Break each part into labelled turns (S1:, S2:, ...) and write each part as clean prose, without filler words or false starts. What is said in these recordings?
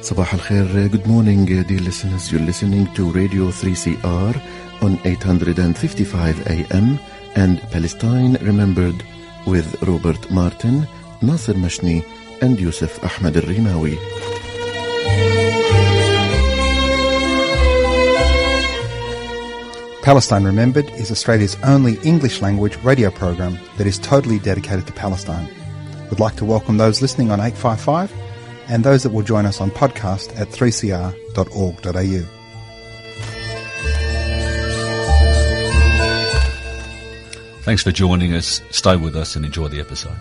S1: Sabah al-Khair, good morning dear listeners. You're listening to Radio 3CR on 855 AM and Palestine Remembered with Robert Martin, Nasser Mashni and Yusuf Ahmed al-Rimawi.
S2: Palestine Remembered is Australia's only English language radio program that is totally dedicated to Palestine. We'd like to welcome those listening on 855 and those that will join us on podcast at 3cr.org.au.
S3: Thanks for joining us. Stay with us and enjoy the episode.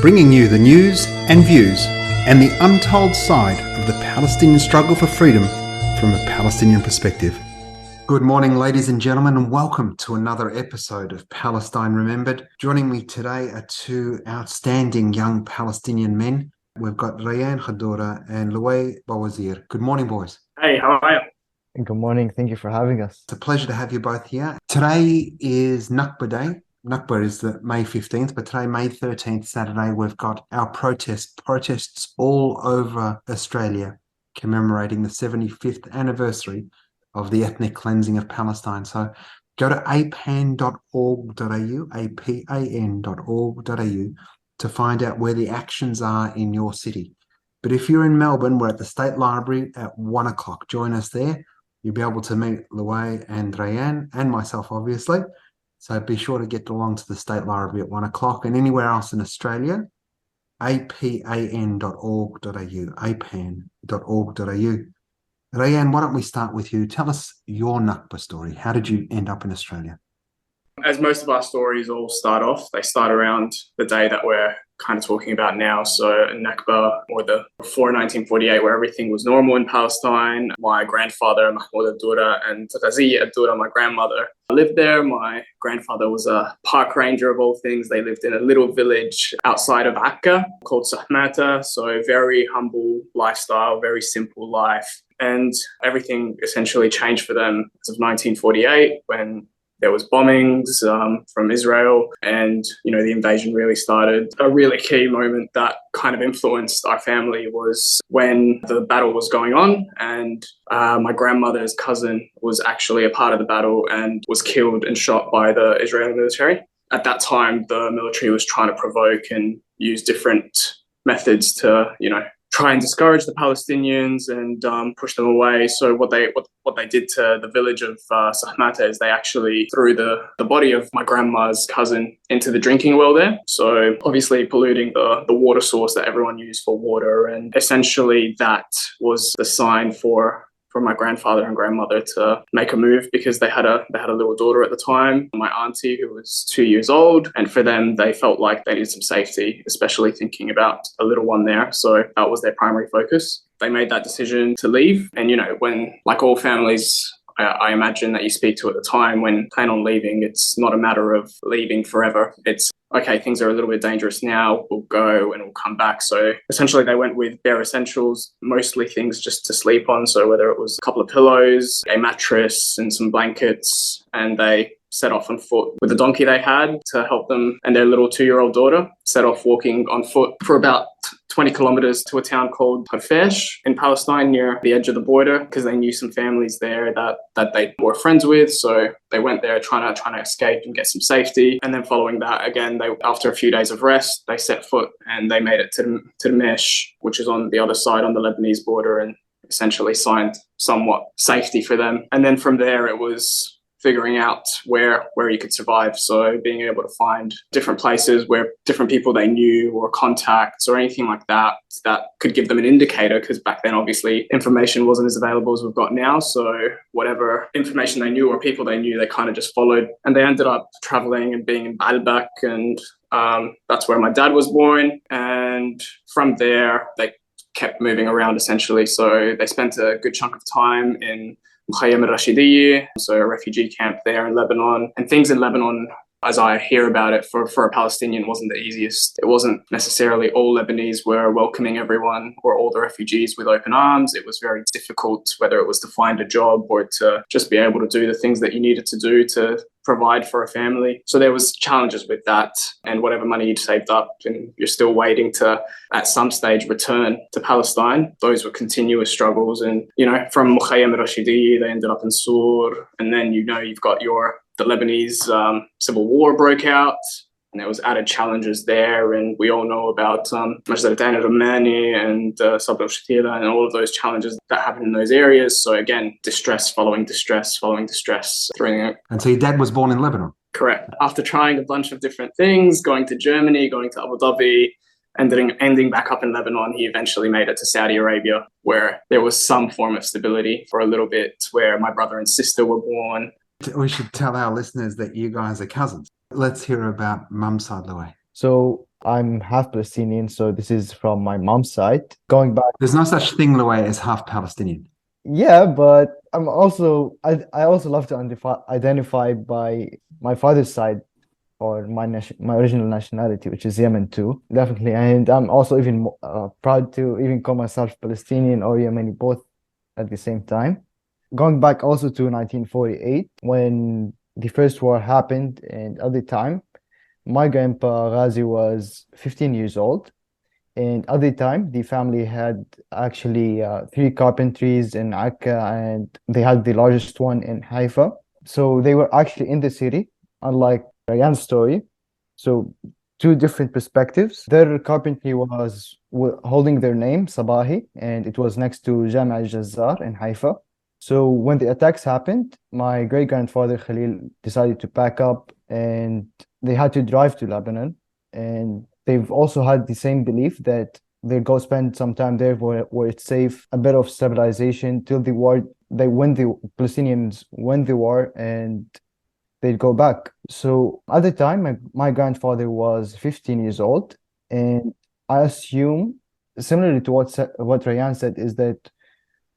S2: Bringing you the news and views and the untold side of the Palestinian struggle for freedom from a Palestinian perspective. Good morning, ladies and gentlemen, and welcome to another episode of Palestine Remembered. Joining me today are two outstanding young Palestinian men. We've got Rayan Khadura and Louay Bawazir. Good morning, boys.
S4: Hey, how are you?
S5: Good morning. Thank you for having us.
S2: It's a pleasure to have you both here. Today is Nakba Day. Nakba is the May 15th, but today, May 13th, Saturday, we've got our protests all over Australia commemorating the 75th anniversary of the ethnic cleansing of Palestine. So go to apan.org.au, apan.org.au, to find out where the actions are in your city. But if you're in Melbourne, we're at the State Library at 1 o'clock. Join us there. You'll be able to meet Louay and Rayan and myself, obviously. So be sure to get along to the State Library at 1 o'clock, and anywhere else in Australia, apan.org.au, apan.org.au. Rayan, why don't we start with you? Tell us your Nakba story. How did you end up in Australia?
S4: As most of our stories all start off, they start around the day that we're kind of talking about now. So Nakba, or the before 1948, where everything was normal in Palestine. My grandfather, Mahmoud Ad-Dura, and Raziya Ad-Dura, my grandmother, lived there. My grandfather was a park ranger of all things. They lived in a little village outside of Akka called Sahmata. So very humble lifestyle, very simple life. And everything essentially changed for them as of 1948 when there was bombings from Israel, and the invasion really started. A really key moment that kind of influenced our family was when the battle was going on, and my grandmother's cousin was actually a part of the battle and was killed and shot by the Israeli military. At that time, the military was trying to provoke and use different methods to, try and discourage the Palestinians and push them away. So what they did to the village of Sahmata is they actually threw the body of my grandma's cousin into the drinking well there. So obviously polluting the water source that everyone used for water. And essentially that was the sign for my grandfather and grandmother to make a move, because they had a little daughter at the time, my auntie, who was 2 years old. And for them, they felt like they needed some safety, especially thinking about a little one there. So that was their primary focus. They made that decision to leave. And, when, like all families, I imagine that you speak to at the time, when plan on leaving, it's not a matter of leaving forever. It's, okay, things are a little bit dangerous now, we'll go and we'll come back. So essentially they went with bare essentials, mostly things just to sleep on. So whether it was a couple of pillows, a mattress and some blankets, and they set off on foot with the donkey they had to help them and their little 2-year-old daughter set off walking on foot for about 20 kilometers to a town called Hafesh in Palestine, near the edge of the border, because they knew some families there that they were friends with. So they went there trying to escape and get some safety. And then following that, again, after a few days of rest, they set foot and they made it to Mesh, which is on the other side on the Lebanese border, and essentially signed somewhat safety for them. And then from there, it was figuring out where you could survive. So being able to find different places where different people they knew or contacts or anything like that could give them an indicator, because back then obviously information wasn't as available as we've got now. So whatever information they knew or people they knew, they kind of just followed. And they ended up traveling and being in Baalbek, and that's where my dad was born. And from there, they kept moving around essentially. So they spent a good chunk of time in Mukhayyam al-Rashidiyya, so a refugee camp there in Lebanon. And things in Lebanon, as I hear about it, for a Palestinian wasn't the easiest. It wasn't necessarily all Lebanese were welcoming everyone or all the refugees with open arms. It was very difficult, whether it was to find a job or to just be able to do the things that you needed to do to provide for a family. So there was challenges with that, and whatever money you'd saved up and you're still waiting to at some stage return to Palestine, those were continuous struggles. And, from Mukhayyam Rashidi, they ended up in Sur, and then, you've got the Lebanese civil war broke out, and there was added challenges there. And we all know about Majdatain al-Rahmani and Sabra al-Shatila and all of those challenges that happened in those areas. So again, distress following distress following distress.
S2: And so your dad was born in Lebanon?
S4: Correct. After trying a bunch of different things, going to Germany, going to Abu Dhabi, ending back up in Lebanon, he eventually made it to Saudi Arabia, where there was some form of stability for a little bit, where my brother and sister were born.
S2: We should tell our listeners that you guys are cousins. Let's hear about Mum's side, Louis.
S5: So I'm half Palestinian, so this is from my mom's side. Going back,
S2: there's no such thing, Louis, as half Palestinian.
S5: Yeah, but I also love to identify by my father's side, or my original nationality, which is Yemen too, definitely. And I'm also even proud to even call myself Palestinian or Yemeni, both at the same time. Going back also to 1948, when the first war happened, and at the time, my grandpa Ghazi was 15 years old. And at the time, the family had actually 3 carpentries in Akka, and they had the largest one in Haifa. So they were actually in the city, unlike Ryan's story. So 2 different perspectives. Their carpentry was holding their name, Sabahi, and it was next to Jami' al-Jazzar in Haifa. So when the attacks happened, my great-grandfather Khalil decided to pack up, and they had to drive to Lebanon. And they've also had the same belief that they'll go spend some time there where it's safe, a bit of stabilization till the war. The Palestinians win the war, and they'd go back. So at the time, my grandfather was 15 years old, and I assume, similarly to what Ryan said, is that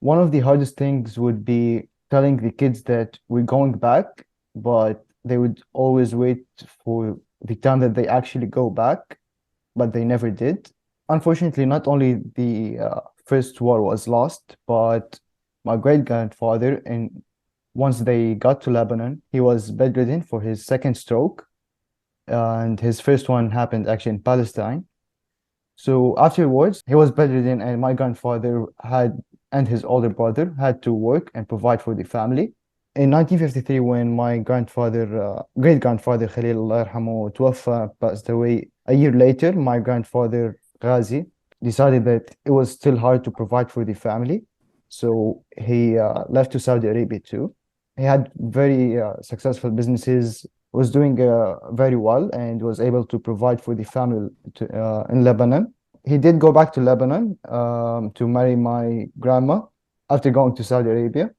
S5: one of the hardest things would be telling the kids that we're going back, but they would always wait for the time that they actually go back, but they never did. Unfortunately, not only the first war was lost, but my great-grandfather, and once they got to Lebanon, he was bedridden for his second stroke, and his first one happened actually in Palestine. So afterwards, he was bedridden, and my grandfather and his older brother had to work and provide for the family. In 1953, when my great-grandfather Khalil, Allah yarhamu, Tuwafa, passed away, a year later, my grandfather Ghazi decided that it was still hard to provide for the family. So he left to Saudi Arabia too. He had very successful businesses, was doing very well, and was able to provide for the family in Lebanon. He did go back to Lebanon to marry my grandma after going to Saudi Arabia.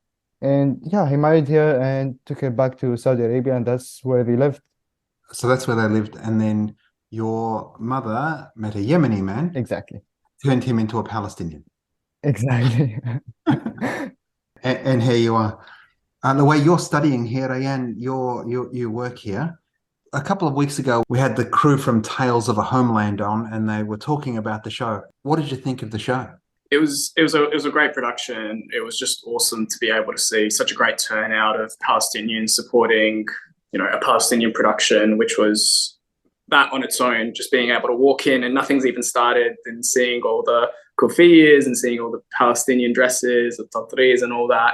S5: And yeah, he married her and took her back to Saudi Arabia, and that's where they lived.
S2: So that's where they lived. And then your mother met a Yemeni man.
S5: Exactly.
S2: Turned him into a Palestinian.
S5: Exactly.
S2: and here you are. The way you're studying here, Ryan, you work here. A couple of weeks ago, we had the crew from Tales of a Homeland on, and they were talking about the show. What did you think of the show?
S4: It was a great production. It was just awesome to be able to see such a great turnout of Palestinians supporting, a Palestinian production, which was that on its own, just being able to walk in and nothing's even started, and seeing all the kufiyas and seeing all the Palestinian dresses, the tatris and all that.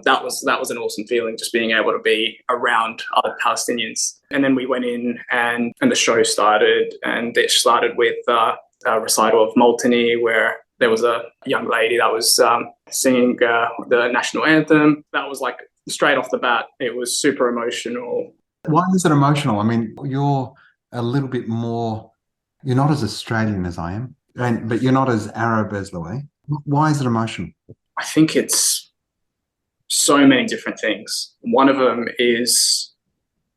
S4: That was an awesome feeling, just being able to be around other Palestinians. And then we went in and the show started, and it started with a recital of Multani, where there was a young lady that was singing the national anthem. That was like straight off the bat. It was super emotional.
S2: Why is it emotional? I mean, you're a little bit more, you're not as Australian as I am, but you're not as Arab as Louis. Why is it emotional?
S4: I think it's so many different things. One of them is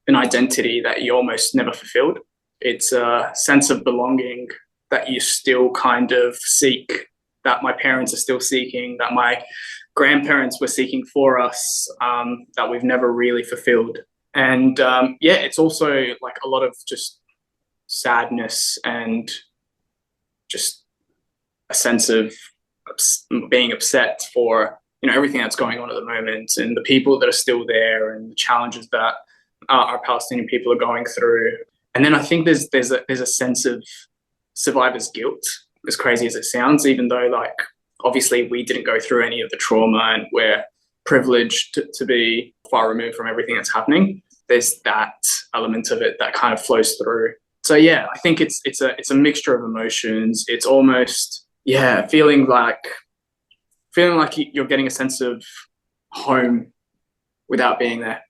S4: an identity that you almost never fulfilled. It's a sense of belonging that you still kind of seek, that my parents are still seeking, that my grandparents were seeking for us, that we've never really fulfilled. And it's also like a lot of just sadness and just a sense of being upset for everything that's going on at the moment, and the people that are still there, and the challenges that our Palestinian people are going through. And then I think there's a sense of survivor's guilt, as crazy as it sounds, even though like obviously we didn't go through any of the trauma and we're privileged to be far removed from everything that's happening. There's that element of it that kind of flows through. So yeah, I think it's a mixture of emotions. It's almost feeling like you're getting a sense of home without being there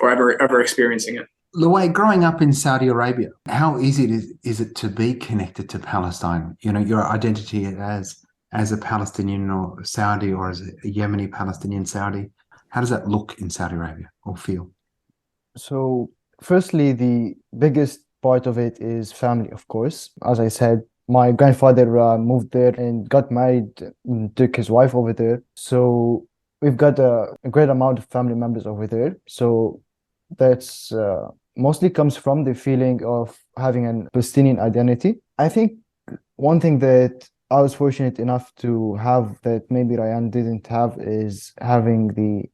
S4: or ever experiencing it.
S2: Luay, growing up in Saudi Arabia, how easy is it to be connected to Palestine? You know, your identity as a Palestinian or Saudi or as a Yemeni Palestinian Saudi, how does that look in Saudi Arabia or feel?
S5: So, firstly, the biggest part of it is family, of course. As I said, my grandfather moved there and got married and took his wife over there. So, we've got a great amount of family members over there. So, that's mostly comes from the feeling of having a Palestinian identity. I think one thing that I was fortunate enough to have that maybe Ryan didn't have is having the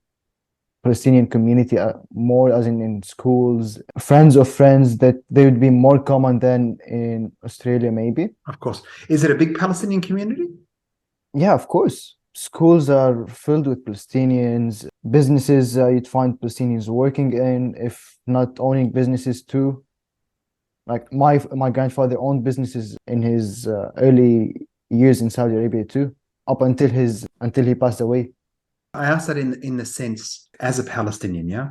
S5: Palestinian community more as in schools, friends of friends, that they would be more common than in Australia, maybe.
S2: Of course. Is it a big Palestinian community?
S5: Yeah, of course. Schools are filled with Palestinians. Businesses, you'd find Palestinians working in, if not owning businesses too. Like my grandfather owned businesses in his early years in Saudi Arabia too, up until he passed away.
S2: I ask that in the sense, as a Palestinian, yeah,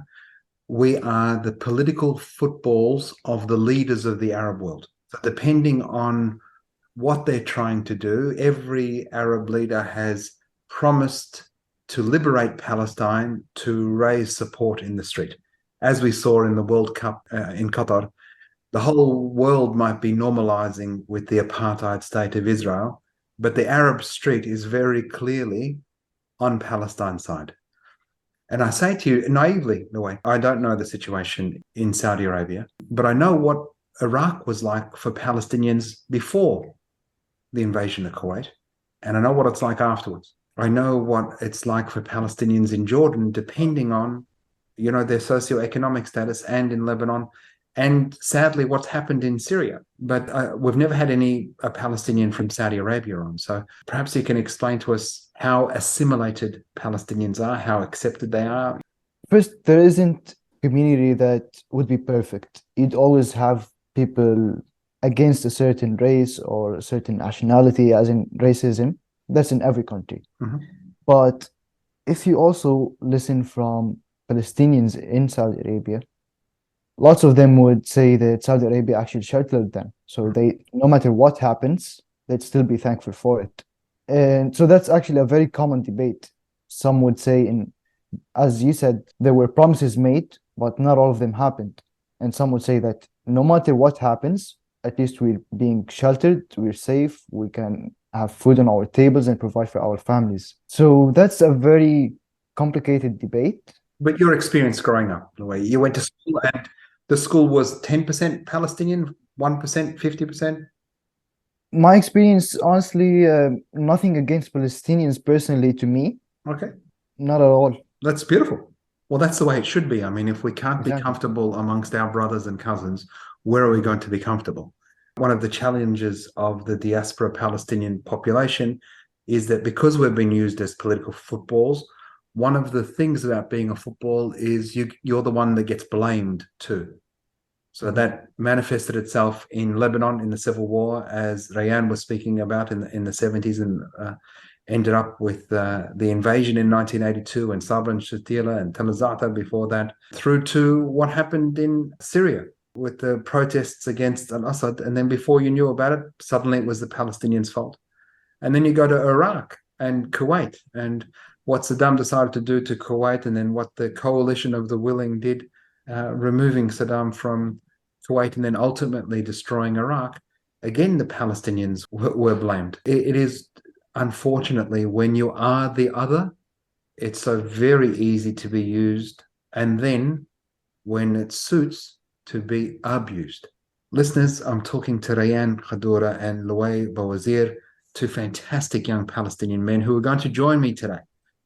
S2: we are the political footballs of the leaders of the Arab world. So depending on what they're trying to do, every Arab leader has promised to liberate Palestine, to raise support in the street. As we saw in the World Cup in Qatar, the whole world might be normalizing with the apartheid state of Israel, but the Arab street is very clearly on Palestine's side. And I say to you naively, in a way, I don't know the situation in Saudi Arabia, but I know what Iraq was like for Palestinians before the invasion of Kuwait, and I know what it's like afterwards. I know what it's like for Palestinians in Jordan, depending on, you know, their socioeconomic status, and in Lebanon, and sadly what's happened in Syria. But we've never had a Palestinian from Saudi Arabia on. So perhaps you can explain to us how assimilated Palestinians are, how accepted they are.
S5: First, there isn't a community that would be perfect. You'd always have people against a certain race or a certain nationality, as in racism. That's in every country.
S2: Mm-hmm.
S5: But if you also listen from Palestinians in Saudi Arabia, lots of them would say that Saudi Arabia actually sheltered them. So they, no matter what happens, they'd still be thankful for it. And so that's actually a very common debate. Some would say, as you said, there were promises made, but not all of them happened. And some would say that no matter what happens, at least we're being sheltered, we're safe, we can have food on our tables and provide for our families. So that's a very complicated debate.
S2: But your experience growing up, the way you went to school, and the school was 10% Palestinian, 1%, 50%?
S5: My experience, honestly, nothing against Palestinians personally to me.
S2: Okay.
S5: Not at all.
S2: That's beautiful. Well, that's the way it should be. I mean, if we can't
S5: Exactly.
S2: be comfortable amongst our brothers and cousins, where are we going to be comfortable? One of the challenges of the diaspora Palestinian population is that because we've been used as political footballs, one of the things about being a football is you're the one that gets blamed too. So that manifested itself in Lebanon in the civil war, as Rayan was speaking about in the 70s, and ended up with the invasion in 1982 and Sabra and Shatila and Tel Za'atar before that, through to what happened in Syria with the protests against al-Assad. And then before you knew about it, suddenly it was the Palestinians' fault. And then you go to Iraq and Kuwait, and what Saddam decided to do to Kuwait, and then what the coalition of the willing did, removing Saddam from Kuwait and then ultimately destroying Iraq. Again, the Palestinians were blamed. It is, unfortunately, when you are the other, it's so very easy to be used, and then when it suits, to be abused. Listeners, I'm talking to Rayan Khadoura and Luay Bawazir, two fantastic young Palestinian men who are going to join me today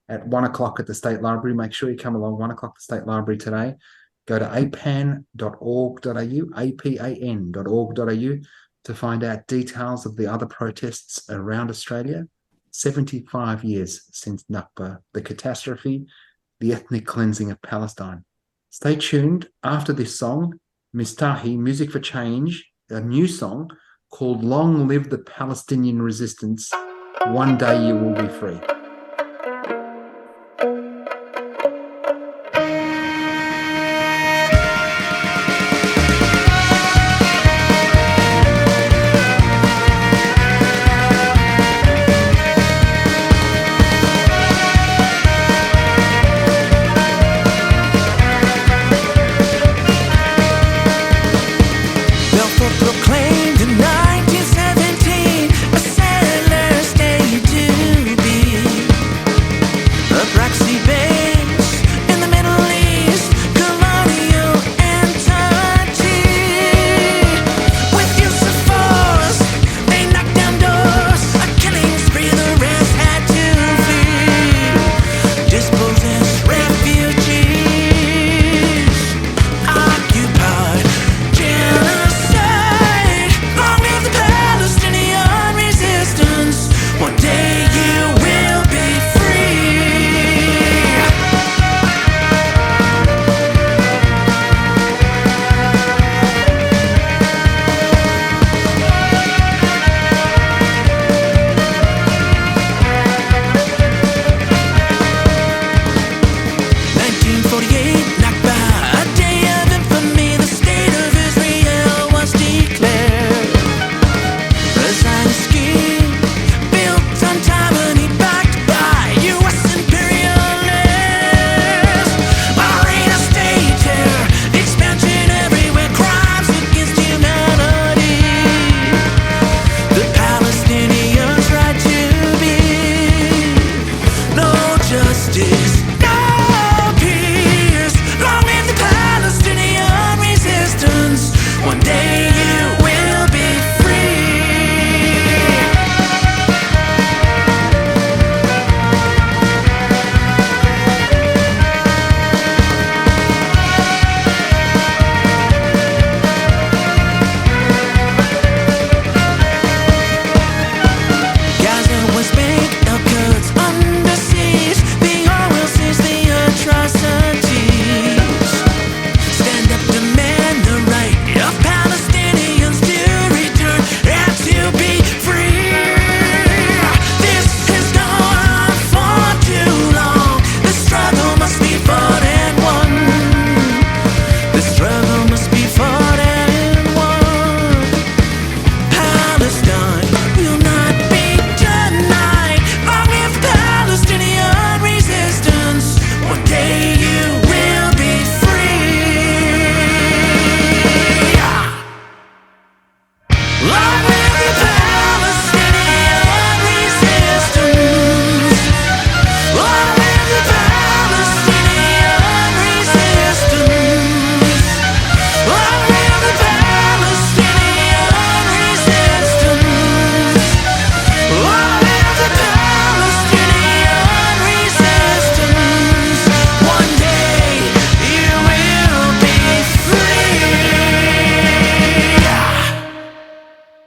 S2: at 1 o'clock at the State Library. Make sure you come along, 1 o'clock at the State Library today. Go to apan.org.au, apan.org.au, to find out details of the other protests around Australia. 75 years since Nakba, the catastrophe, the ethnic cleansing of Palestine. Stay tuned. After this song, Mistahi, Music for Change, a new song called Long Live the Palestinian Resistance, One Day You Will Be Free.
S6: Proclaimed in 1917, a settler state to be.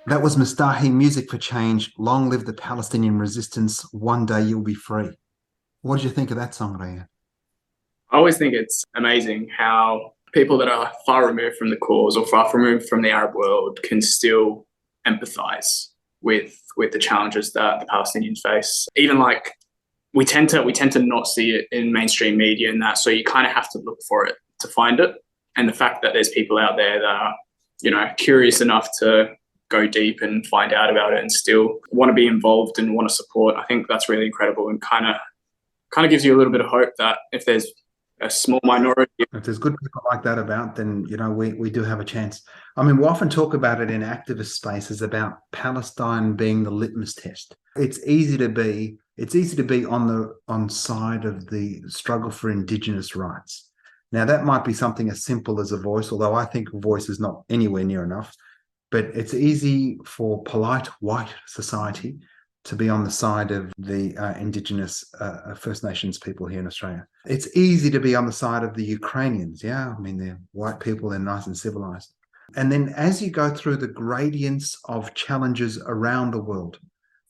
S2: That was Mustahi, Music for Change, Long Live the Palestinian Resistance, One Day You'll Be Free. What did you think of that song, Raya?
S4: I always think it's amazing how people that are far removed from the cause or far removed from the Arab world can still empathize with the challenges that the Palestinians face. Even like we tend to not see it in mainstream media and that, so you kind of have to look for it to find it. And the fact that there's people out there that are, you know, curious enough to go deep and find out about it and still want to be involved and want to support, I think that's really incredible, and kind of gives you a little bit of hope that if there's a small minority.
S2: If there's good people like that about, then, you know, we do have a chance. I mean, we often talk about it in activist spaces about Palestine being the litmus test. It's easy to be on side of the struggle for Indigenous rights. Now, that might be something as simple as a voice, although I think a voice is not anywhere near enough. But it's easy for polite white society to be on the side of the Indigenous First Nations people here in Australia. It's easy to be on the side of the Ukrainians. Yeah, I mean, they're white people, they're nice and civilized. And then as you go through the gradients of challenges around the world,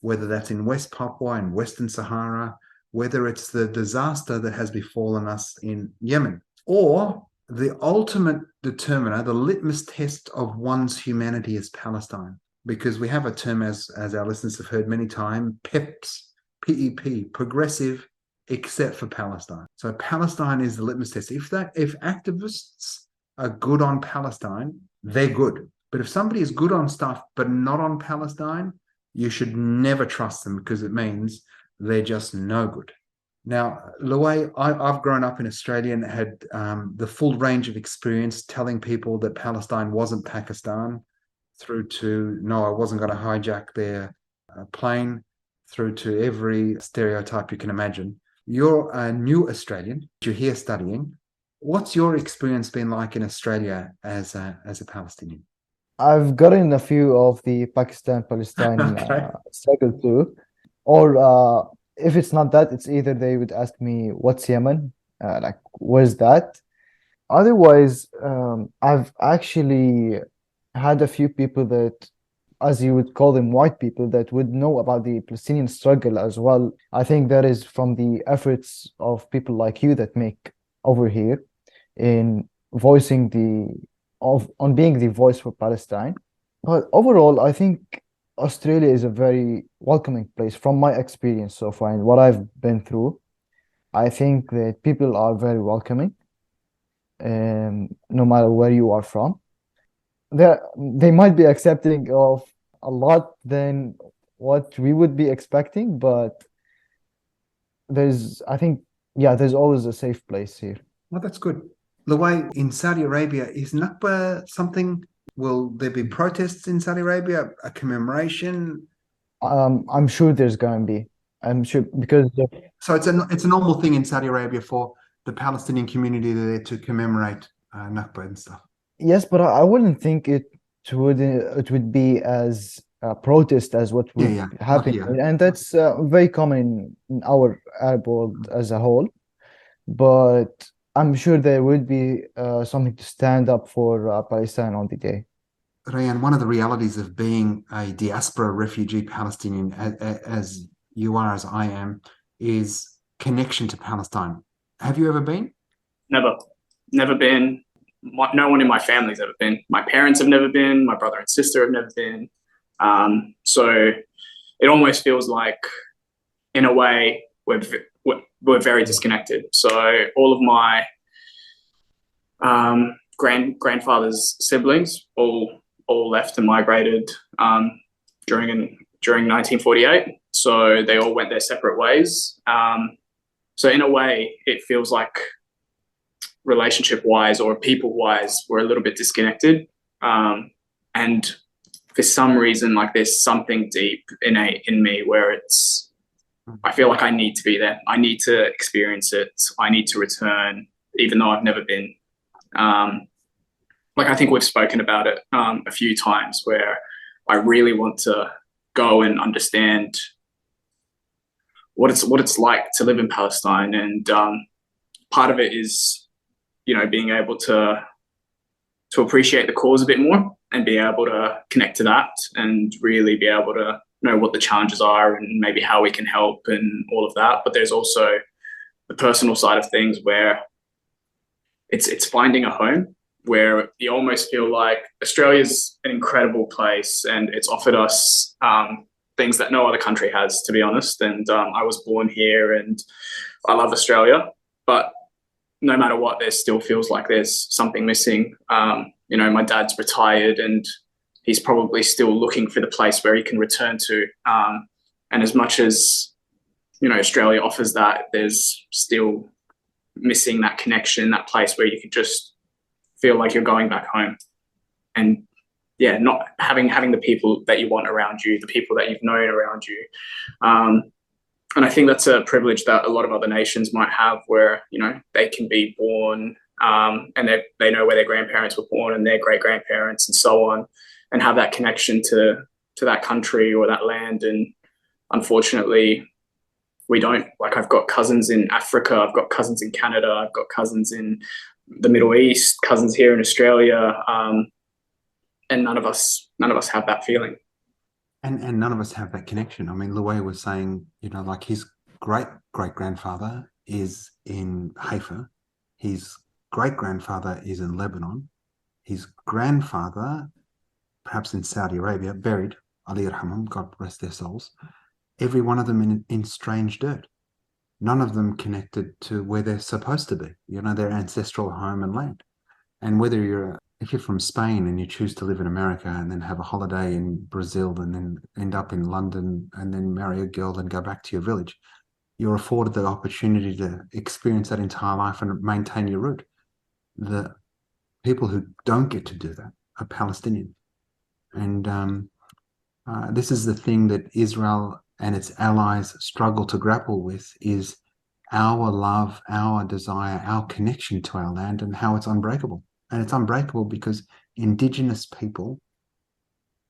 S2: whether that's in West Papua and Western Sahara, whether it's the disaster that has befallen us in Yemen, or the ultimate determiner, the litmus test of one's humanity is Palestine. Because we have a term, as our listeners have heard many times, PEPs, P-E-P, progressive, except for Palestine. So Palestine is the litmus test. If activists are good on Palestine, they're good. But if somebody is good on stuff but not on Palestine, you should never trust them, because it means they're just no good. Now, Luay, I've grown up in Australia and had the full range of experience telling people that Palestine wasn't Pakistan, through to, no, I wasn't going to hijack their plane, through to every stereotype you can imagine. You're a new Australian, you're here studying. What's your experience been like in Australia as a Palestinian?
S5: I've gotten a few of the Pakistan-Palestine
S2: Okay.
S5: struggle too. Or if it's not that, it's either they would ask me, what's Yemen? Like, where's that? Otherwise, I've actually had a few people that, as you would call them, white people, that would know about the Palestinian struggle as well. I think that is from the efforts of people like you that make over here in voicing on being the voice for Palestine. But overall, I think Australia is a very welcoming place from my experience so far and what I've been through. I think that people are very welcoming, no matter where you are from. They might be accepting of a lot than what we would be expecting, but I think, yeah, there's always a safe place here.
S2: Well, that's good. Luay, in Saudi Arabia, is Nakba something? Will there be protests in Saudi Arabia? A commemoration?
S5: I'm sure there's going to be. I'm sure because
S2: So it's a normal thing in Saudi Arabia for the Palestinian community there to commemorate Nakba and stuff.
S5: yes, but I wouldn't think it would be as a protest as what would
S2: Yeah.
S5: happen
S2: Here.
S5: here. And that's very common in our Arab world as a whole. But I'm sure there would be something to stand up for Palestine on the day.
S2: Rayan, one of the realities of being a diaspora refugee Palestinian, as you are, as I am, is connection to Palestine. Have you ever been?
S4: Never been. No one in my family's ever been. My parents have never been. My brother and sister have never been. So it almost feels like, in a way, we're very disconnected. So all of my grandfather's siblings all left and migrated during 1948. So they all went their separate ways. So in a way, it feels like relationship-wise or people-wise, we're a little bit disconnected. And for some reason, like there's something deep innate in me where I feel like I need to be there. I need to experience it. I need to return, even though I've never been. Like I think we've spoken about it a few times where I really want to go and understand what it's like to live in Palestine. And part of it is, being able to appreciate the cause a bit more and be able to connect to that and really be able to know what the challenges are and maybe how we can help and all of that. But there's also the personal side of things where it's finding a home where you almost feel like Australia's an incredible place and it's offered us things that no other country has, to be honest. And I was born here and I love Australia, but no matter what, there still feels like there's something missing. My dad's retired and he's probably still looking for the place where he can return to. And as much as, Australia offers that, there's still missing that connection, that place where you could just feel like you're going back home. And yeah, not having the people that you want around you, the people that you've known around you. And I think that's a privilege that a lot of other nations might have where, they can be born and they know where their grandparents were born and their great-grandparents and so on, and have that connection to that country or that land. And unfortunately, we don't. Like, I've got cousins in Africa, I've got cousins in Canada, I've got cousins in the Middle East, cousins here in Australia, and none of us have that feeling.
S2: And none of us have that connection. I mean, Louay was saying, like his great-great-grandfather is in Haifa. His great-grandfather is in Lebanon. His grandfather, perhaps in Saudi Arabia, buried, Ali Yarhamhum, God rest their souls. Every one of them in strange dirt. None of them connected to where they're supposed to be, their ancestral home and land. And whether if you're from Spain and you choose to live in America and then have a holiday in Brazil and then end up in London and then marry a girl and go back to your village, you're afforded the opportunity to experience that entire life and maintain your root. The people who don't get to do that are Palestinian. And this is the thing that Israel and its allies struggle to grapple with, is our love, our desire, our connection to our land, and how it's unbreakable. And it's unbreakable because Indigenous people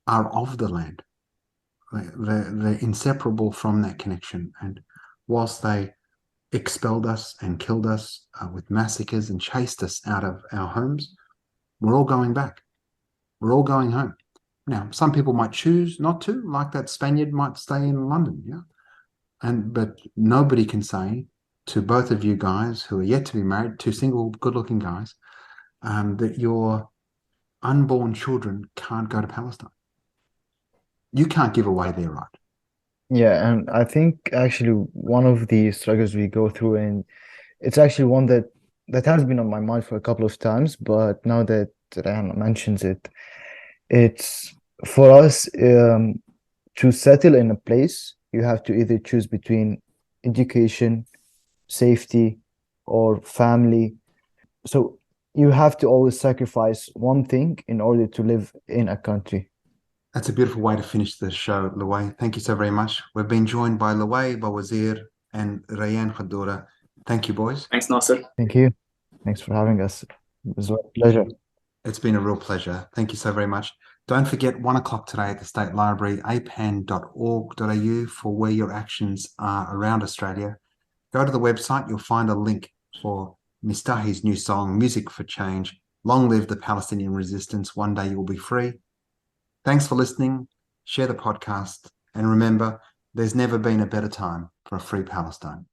S2: are of the land. They're inseparable from that connection. And whilst they expelled us and killed us with massacres and chased us out of our homes, we're all going back. We're all going home. Now, some people might choose not to, like that Spaniard might stay in London, but nobody can say to both of you guys who are yet to be married, two single, good-looking guys, that your unborn children can't go to Palestine. You can't give away their right.
S5: Yeah, and I think actually one of the struggles we go through, and it's actually one that has been on my mind for a couple of times, but now that Ryan mentions it, it's for us to settle in a place, you have to either choose between education, safety, or family. So you have to always sacrifice one thing in order to live in a country.
S2: That's a beautiful way to finish the show, Louay. Thank you so very much. We've been joined by Louay Bawazir and Rayan Khadoura. Thank you, boys.
S4: Thanks, Nasser.
S5: Thank you. Thanks for having us. It was a pleasure.
S2: It's been a real pleasure. Thank you so very much. Don't forget 1 o'clock today at the State Library, apan.org.au, for where your actions are around Australia. Go to the website, you'll find a link for Mistahi's new song, Music for Change. Long live the Palestinian resistance. One day you will be free. Thanks for listening. Share the podcast. And remember, there's never been a better time for a free Palestine.